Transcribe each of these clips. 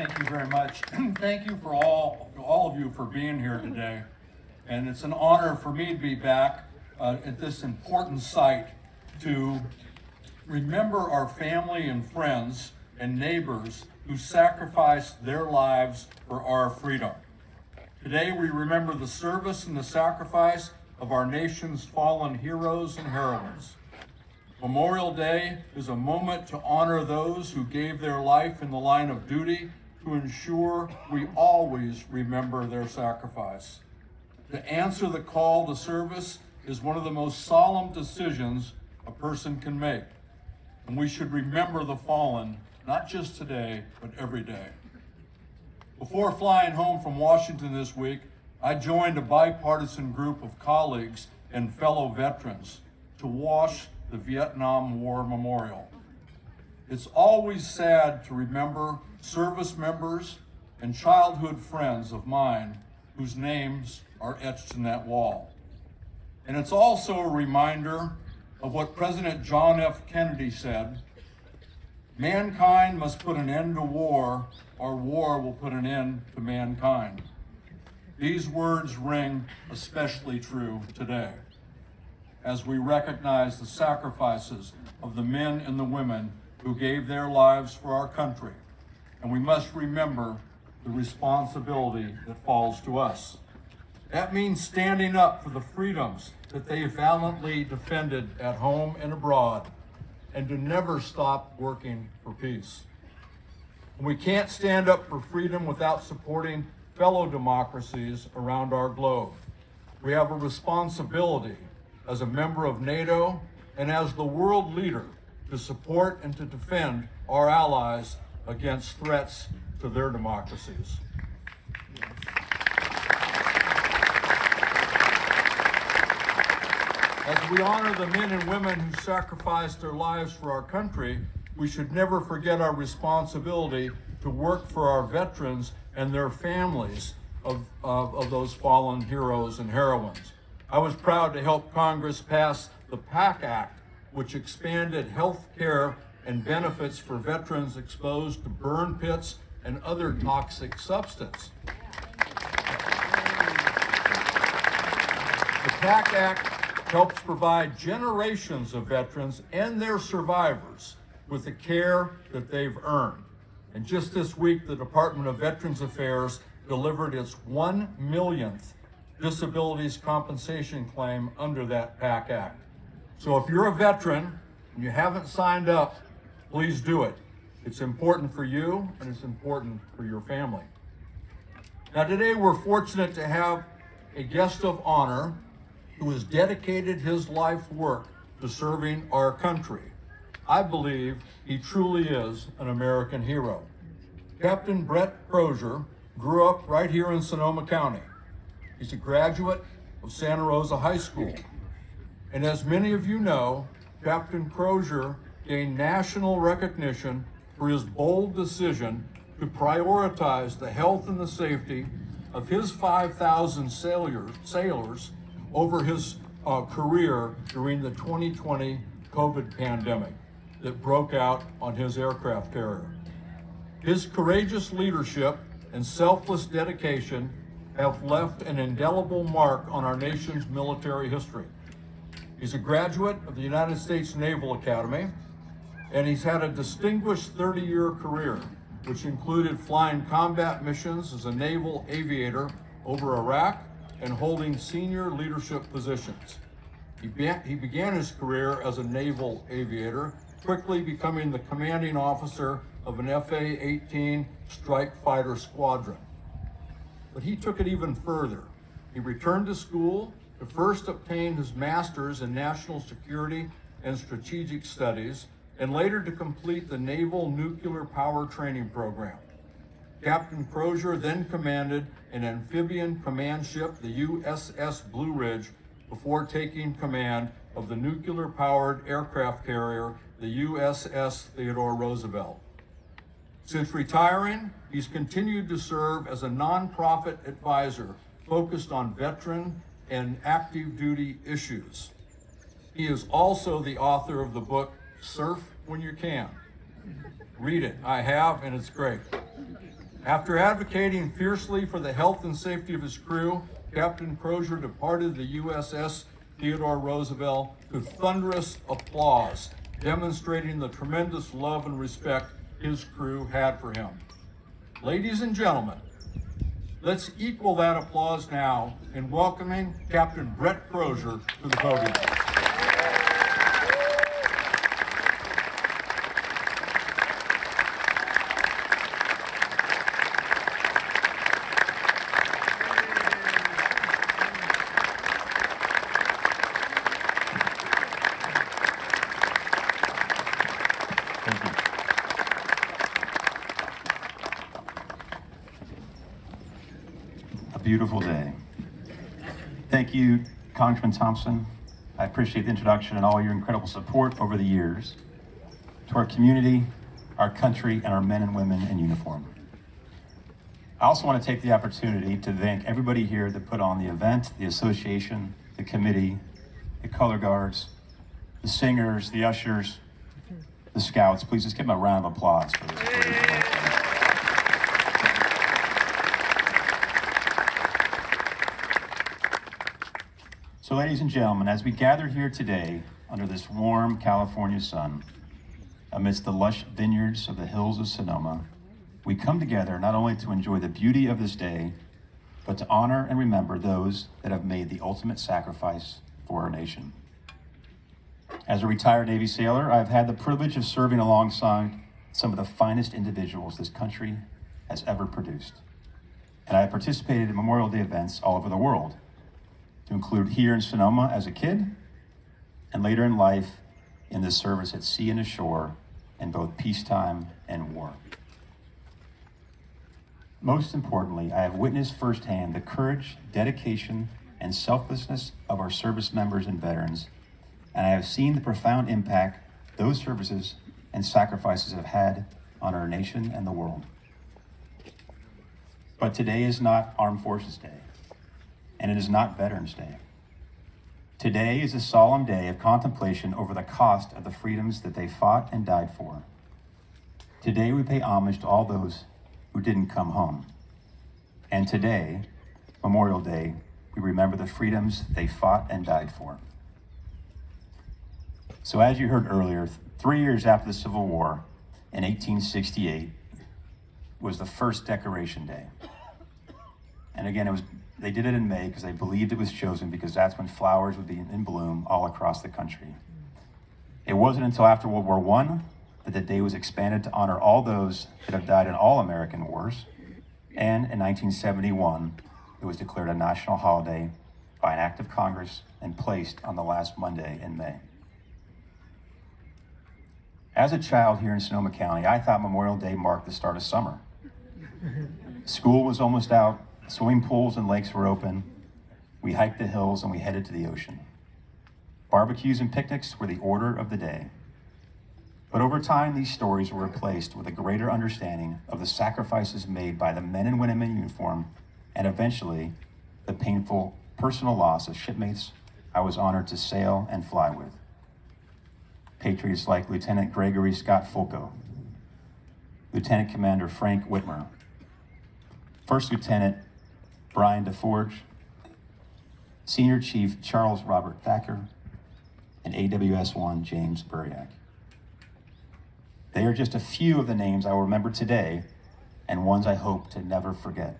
Thank you very much. Thank you for all of you for being here today. And it's an honor for me to be back at this important site to remember our family and friends and neighbors who sacrificed their lives for our freedom. Today we remember the service and the sacrifice of our nation's fallen heroes and heroines. Memorial Day is a moment to honor those who gave their life in the line of duty to ensure we always remember their sacrifice. To answer the call to service is one of the most solemn decisions a person can make, and we should remember the fallen, not just today, but every day. Before flying home from Washington this week, I joined a bipartisan group of colleagues and fellow veterans to wash the Vietnam War Memorial. It's always sad to remember service members and childhood friends of mine whose names are etched in that wall. And it's also a reminder of what President John F. Kennedy said: mankind must put an end to war, or war will put an end to mankind. These words ring especially true today, as we recognize the sacrifices of the men and the women who gave their lives for our country, and we must remember the responsibility that falls to us. That means standing up for the freedoms that they valiantly defended at home and abroad, and to never stop working for peace. And we can't stand up for freedom without supporting fellow democracies around our globe. We have a responsibility as a member of NATO and as the world leader to support and to defend our allies against threats to their democracies. As we honor the men and women who sacrificed their lives for our country, we should never forget our responsibility to work for our veterans and their families of those fallen heroes and heroines. I was proud to help Congress pass the PACT Act, which expanded health care and benefits for veterans exposed to burn pits and other toxic substances. The PACT Act helps provide generations of veterans and their survivors with the care that they've earned. And just this week, the Department of Veterans Affairs delivered its 1 millionth disabilities compensation claim under that PACT Act. So if you're a veteran and you haven't signed up, please do it. It's important for you and it's important for your family. Now today we're fortunate to have a guest of honor who has dedicated his life work to serving our country. I believe he truly is an American hero. Captain Brett Crozier grew up right here in Sonoma County. He's a graduate of Santa Rosa High School. And as many of you know, Captain Crozier gained national recognition for his bold decision to prioritize the health and the safety of his 5,000 sailors over his career during the 2020 COVID pandemic that broke out on his aircraft carrier. His courageous leadership and selfless dedication have left an indelible mark on our nation's military history. He's a graduate of the United States Naval Academy, and he's had a distinguished 30-year career, which included flying combat missions as a naval aviator over Iraq and holding senior leadership positions. He began his career as a naval aviator, quickly becoming the commanding officer of an FA-18 strike fighter squadron. But he took it even further. He returned to school to first obtain his master's in national security and strategic studies, and later to complete the Naval Nuclear Power Training Program. Captain Crozier then commanded an amphibian command ship, the USS Blue Ridge, before taking command of the nuclear-powered aircraft carrier, the USS Theodore Roosevelt. Since retiring, he's continued to serve as a nonprofit advisor focused on veteran and active duty issues. He is also the author of the book, Surf When You Can. Read it. I have, and it's great. After advocating fiercely for the health and safety of his crew, Captain Crozier departed the USS Theodore Roosevelt to thunderous applause, demonstrating the tremendous love and respect his crew had for him. Ladies and gentlemen, let's equal that applause now in welcoming Captain Brett Crozier to the podium. Beautiful day. Thank you, Congressman Thompson. I appreciate the introduction and all your incredible support over the years to our community, our country, and our men and women in uniform. I also want to take the opportunity to thank everybody here that put on the event, the association, the committee, the color guards, the singers, the ushers, the scouts. Please just give them a round of applause for this. So ladies and gentlemen, as we gather here today under this warm California sun, amidst the lush vineyards of the hills of Sonoma, we come together not only to enjoy the beauty of this day, but to honor and remember those that have made the ultimate sacrifice for our nation. As a retired Navy sailor, I've had the privilege of serving alongside some of the finest individuals this country has ever produced. And I have participated in Memorial Day events all over the world, to include here in Sonoma as a kid, and later in life in the service at sea and ashore in both peacetime and war. Most importantly, I have witnessed firsthand the courage, dedication, and selflessness of our service members and veterans, and I have seen the profound impact those services and sacrifices have had on our nation and the world. But today is not Armed Forces Day, and it is not Veterans Day. Today is a solemn day of contemplation over the cost of the freedoms that they fought and died for. Today we pay homage to all those who didn't come home. And today, Memorial Day, we remember the freedoms they fought and died for. So as you heard earlier, 3 years after the Civil War, in 1868, was the first Decoration Day. And again, they did it in May because they believed it was chosen because that's when flowers would be in bloom all across the country. It wasn't until after World War I that the day was expanded to honor all those that have died in all American wars. And in 1971, it was declared a national holiday by an act of Congress and placed on the last Monday in May. As a child here in Sonoma County, I thought Memorial Day marked the start of summer. School was almost out. Swimming pools and lakes were open. We hiked the hills and we headed to the ocean. Barbecues and picnics were the order of the day. But over time, these stories were replaced with a greater understanding of the sacrifices made by the men and women in uniform, and eventually, the painful personal loss of shipmates I was honored to sail and fly with. Patriots like Lieutenant Gregory Scott Fulco, Lieutenant Commander Frank Whitmer, First Lieutenant Brian DeForge, Senior Chief Charles Robert Thacker, and AWS-1 James Buriak. They are just a few of the names I will remember today and ones I hope to never forget.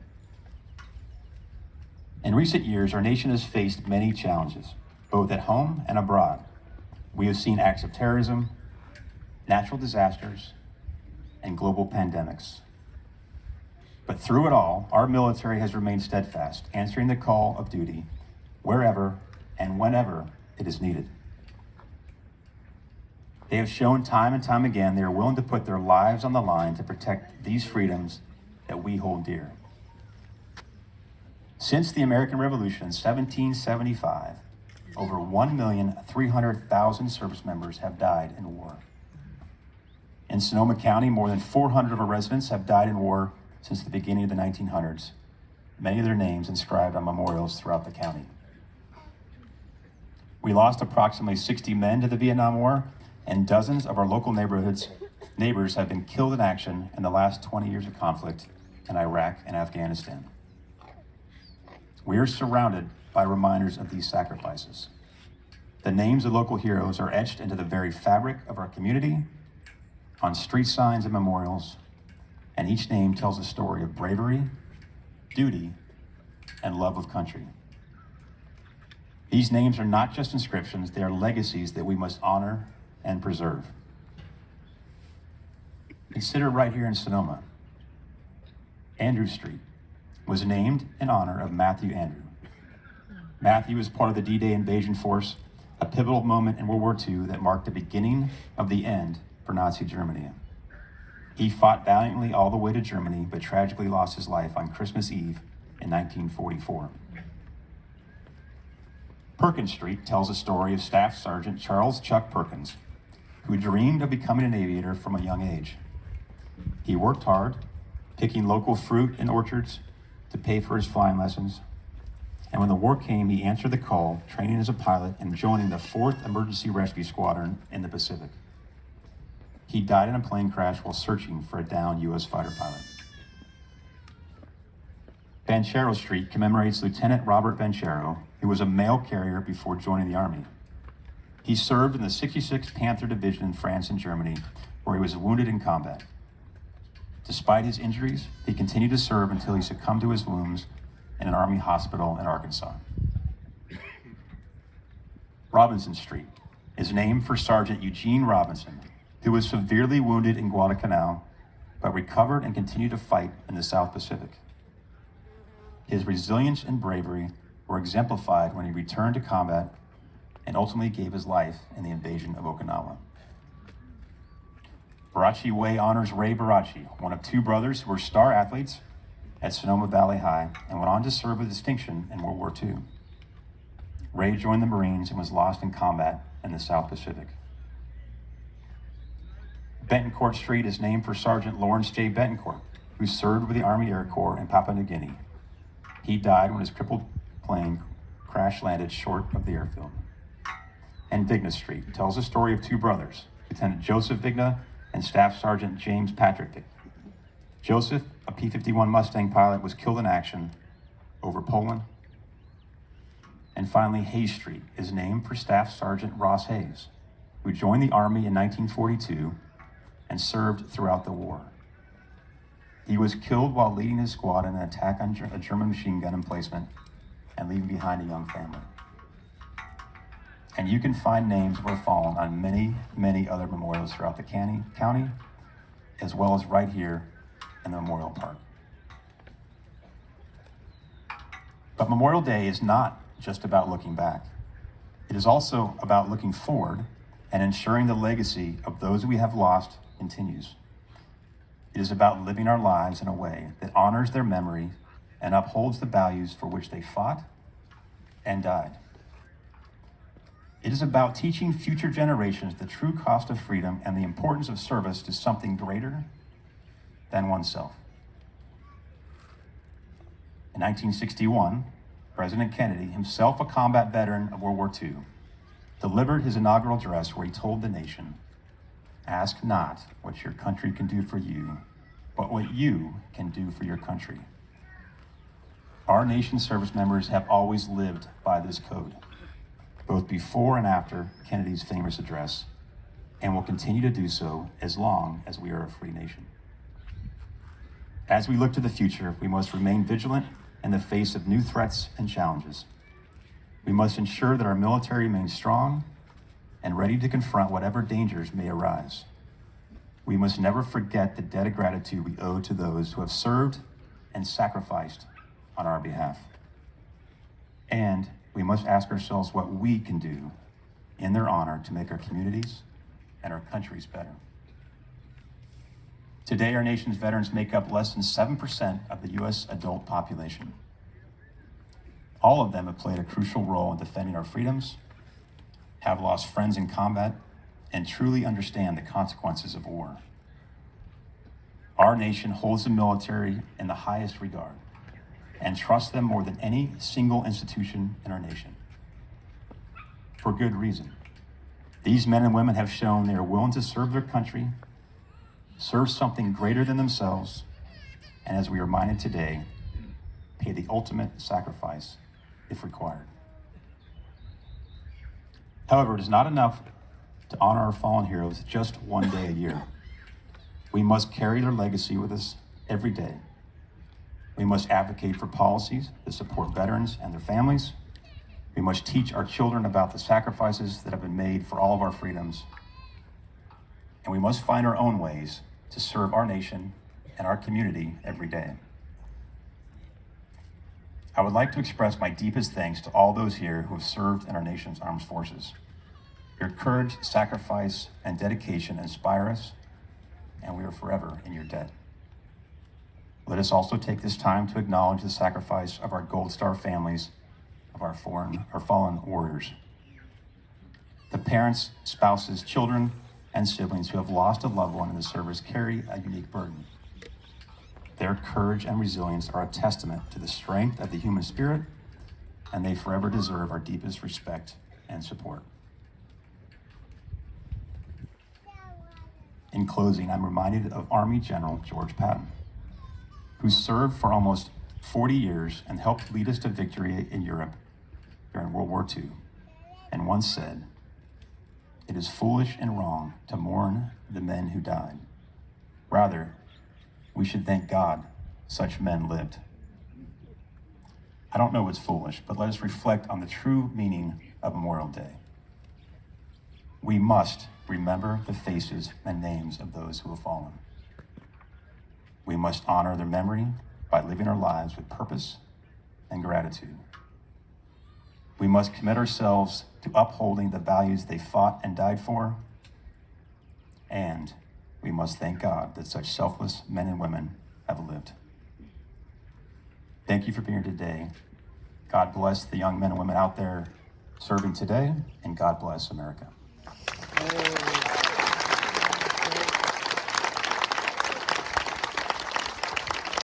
In recent years, our nation has faced many challenges, both at home and abroad. We have seen acts of terrorism, natural disasters, and global pandemics. But through it all, our military has remained steadfast, answering the call of duty wherever and whenever it is needed. They have shown time and time again they are willing to put their lives on the line to protect these freedoms that we hold dear. Since the American Revolution in 1775, over 1,300,000 service members have died in war. In Sonoma County, more than 400 of our residents have died in war since the beginning of the 1900s, many of their names inscribed on memorials throughout the county. We lost approximately 60 men to the Vietnam War, and dozens of our local neighbors have been killed in action in the last 20 years of conflict in Iraq and Afghanistan. We are surrounded by reminders of these sacrifices. The names of local heroes are etched into the very fabric of our community, on street signs and memorials, and each name tells a story of bravery, duty, and love of country. These names are not just inscriptions, they are legacies that we must honor and preserve. Consider right here in Sonoma. Andrew Street was named in honor of Matthew Andrew. Matthew was part of the D-Day invasion force, a pivotal moment in World War II that marked the beginning of the end for Nazi Germany. He fought valiantly all the way to Germany, but tragically lost his life on Christmas Eve in 1944. Perkins Street tells a story of Staff Sergeant Charles Chuck Perkins, who dreamed of becoming an aviator from a young age. He worked hard, picking local fruit in orchards to pay for his flying lessons. And when the war came, he answered the call, training as a pilot and joining the 4th Emergency Rescue Squadron in the Pacific. He died in a plane crash while searching for a downed U.S. fighter pilot. Banchero Street commemorates Lieutenant Robert Banchero, who was a mail carrier before joining the Army. He served in the 66th Panther Division in France and Germany, where he was wounded in combat. Despite his injuries, he continued to serve until he succumbed to his wounds in an Army hospital in Arkansas. Robinson Street is named for Sergeant Eugene Robinson, who was severely wounded in Guadalcanal, but recovered and continued to fight in the South Pacific. His resilience and bravery were exemplified when he returned to combat and ultimately gave his life in the invasion of Okinawa. Barachi Way honors Ray Barachi, one of 2 brothers who were star athletes at Sonoma Valley High and went on to serve with distinction in World War II. Ray joined the Marines and was lost in combat in the South Pacific. Betancourt Street is named for Sergeant Lawrence J. Betancourt, who served with the Army Air Corps in Papua New Guinea. He died when his crippled plane crash-landed short of the airfield. And Vigna Street tells the story of 2 brothers, Lieutenant Joseph Vigna and Staff Sergeant James Patrick Vigna. Joseph, a P-51 Mustang pilot, was killed in action over Poland. And finally, Hayes Street is named for Staff Sergeant Ross Hayes, who joined the Army in 1942 and served throughout the war. He was killed while leading his squad in an attack on a German machine gun emplacement and leaving behind a young family. And you can find names of our fallen on many, many other memorials throughout the county, as well as right here in the Memorial Park. But Memorial Day is not just about looking back. It is also about looking forward and ensuring the legacy of those we have lost continues. It is about living our lives in a way that honors their memory and upholds the values for which they fought and died. It is about teaching future generations the true cost of freedom and the importance of service to something greater than oneself. In 1961, President Kennedy, himself a combat veteran of World War II, delivered his inaugural address where he told the nation, "Ask not what your country can do for you, but what you can do for your country." Our nation's service members have always lived by this code, both before and after Kennedy's famous address, and will continue to do so as long as we are a free nation. As we look to the future, we must remain vigilant in the face of new threats and challenges. We must ensure that our military remains strong and ready to confront whatever dangers may arise. We must never forget the debt of gratitude we owe to those who have served and sacrificed on our behalf. And we must ask ourselves what we can do in their honor to make our communities and our countries better. Today, our nation's veterans make up less than 7% of the U.S. adult population. All of them have played a crucial role in defending our freedoms, have lost friends in combat, and truly understand the consequences of war. Our nation holds the military in the highest regard and trusts them more than any single institution in our nation. For good reason. These men and women have shown they are willing to serve their country, serve something greater than themselves, and as we are reminded today, pay the ultimate sacrifice if required. However, it is not enough to honor our fallen heroes just one day a year. We must carry their legacy with us every day. We must advocate for policies that support veterans and their families. We must teach our children about the sacrifices that have been made for all of our freedoms. And we must find our own ways to serve our nation and our community every day. I would like to express my deepest thanks to all those here who have served in our nation's armed forces. Your courage, sacrifice, and dedication inspire us, and we are forever in your debt. Let us also take this time to acknowledge the sacrifice of our Gold Star families, of our fallen warriors. The parents, spouses, children, and siblings who have lost a loved one in the service carry a unique burden. Their courage and resilience are a testament to the strength of the human spirit, and they forever deserve our deepest respect and support. In closing, I'm reminded of Army General George Patton, who served for almost 40 years and helped lead us to victory in Europe during World War II, and once said, "It is foolish and wrong to mourn the men who died. Rather, we should thank God such men lived." I don't know what's foolish, but let us reflect on the true meaning of Memorial Day. We must remember the faces and names of those who have fallen. We must honor their memory by living our lives with purpose and gratitude. We must commit ourselves to upholding the values they fought and died for. And we must thank God that such selfless men and women have lived. Thank you for being here today. God bless the young men and women out there serving today, and God bless America.